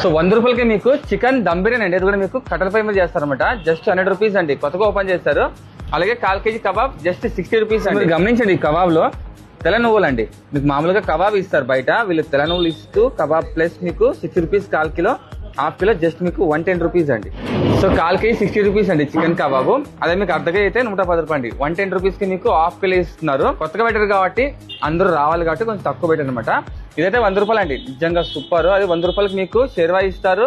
So 100 రూపాయలకి మీకు chicken dum biryani అండి. అది కూడా మీకు కట్టెల పొయ్యి మీద చేస్తారనమాట. జస్ట్ 100 రూపీస్ అండి. కొత్తగా ఓపెన్ చేస్తారు. అలాగే 1/4 కేజీ కబాబ్ జస్ట్ 60 రూపీస్ అండి. గమనించండి, ఈ కబాబ్ లో తెల్ల నువ్వులు అండి. మీకు మామూలుగా కబాబ్ ఇస్తారు బయట, వీళ్ళు తెల్ల నువ్వులు ఇస్తూ కబాబ్ ప్లస్ మీకు 60 రూపీస్ 1/4 కిలో, 1/2 కిలో జస్ట్ మీకు 110 రూపీస్ అండి. సో 1/4 కేజీ 60 రూపీస్ అండి చికెన్ కబాబు. అదే మీకు అర్ధ కేజీ అయితే 110 రూపాయలు అండి. 110 రూపీస్ కి మీకు 1/2 కిలో ఇస్తున్నారు. కొత్తగా పెట్టారు కాబట్టి అందరూ రావాలి కాబట్టి కొంచెం తక్కువ పెట్టారు అనమాట. ఇదైతే 100 రూపాయలు అండి, నిజంగా సూపర్. అది 100 రూపాయలకి మీకు షేర్వా ఇస్తారు,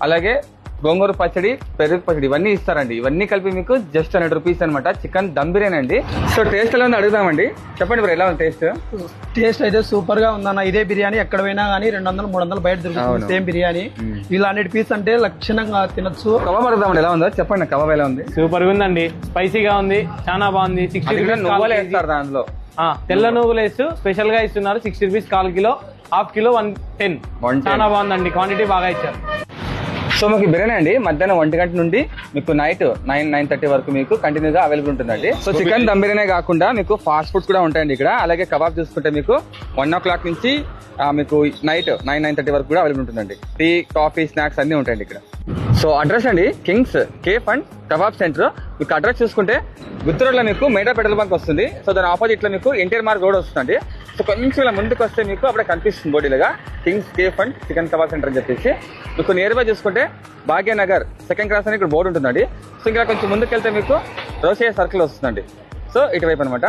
అలాగే గోంగూర పచ్చడి, పెరుగు పచ్చడి ఇవన్నీ ఇస్తారండి. ఇవన్నీ కలిపి మీకు జస్ట్ 100 రూపీస్ అనమాట చికెన్ దమ్ బిర్యానీ అండి. సో టేస్ట్ ఎలా ఉంది అడుగుదామండి. చెప్పండి బ్రో, ఎలా ఉంది టేస్ట్? టేస్ట్ అయితే సూపర్ గా ఉందన్న. ఇదే బిర్యానీ ఎక్కడ పోయినా గానీ 200-300 బయట దొరుకుతుంది సేమ్ బిర్యానీ. ఇలా 100 పీస్ అంటే లక్షణంగా తినొచ్చు. కబాబ్ అడుగుదామండి, ఎలా ఉందో చెప్పండి. కబాబ్ ఎలా ఉంది? సూపర్ గా ఉందండి, స్పైసీగా ఉంది, చాలా బాగుంది. 60 రూపీస్ నువ్వులు వేస్తారు దాంట్లో, తెల్ల నువ్వులు వేస్తూ స్పెషల్ గా ఇస్తున్నారు. 60 రూపీస్ 1/4 కిలో, 1/2 కిలో 110. చాలా బాగుందండి, క్వాంటిటీ బాగా ఇచ్చారు. సో మీకు బిర్యానీ అండి మధ్యాహ్నం 1 గంట నుండి మీకు నైట్ 9-9:30 వరకు మీకు కంటిన్యూగా అవైలబుల్ ఉంటుందండి. సో చికెన్ దమ్ బిర్యానీ కాకుండా మీకు ఫాస్ట్ ఫుడ్స్ కూడా ఉంటాయండి ఇక్కడ. అలాగే కబాబ్ చూసుకుంటే మీకు 1 o'clock నుంచి మీకు నైట్ 9-9:30 వరకు కూడా అవైలబుల్ ఉంటుందండి. టీ, కాఫీ, స్నాక్స్ అన్ని ఉంటాయండి ఇక్కడ. సో అడ్రస్ అండి kings cafe and kebab centre. మీకు అడ్రస్ చూసుకుంటే గుత్తి రోడ్ లో మీకు మేడా పెట్రోల్ బంక్ వస్తుంది. సో దాని ఆపోజిట్ లో మీకు ఎన్టీఆర్ మార్గ్ రోడ్ వస్తుందండి. సో కొంచెం ఇలా ముందుకు వస్తే మీకు అప్పుడే కనిపిస్తుంది బోర్డులుగా kings cafe and chicken kebab centre అని చెప్పేసి. మీకు నియర్ బై చూసుకుంటే భాగ్యనగర్ 2nd క్రాస్ అని ఇక్కడ బోర్డు ఉంటుందండి. సో ఇంకా కొంచెం ముందుకు వెళ్తే మీకు రోషయ్య సర్కిల్ వస్తుందండి. సో ఇటువైపు అనమాట.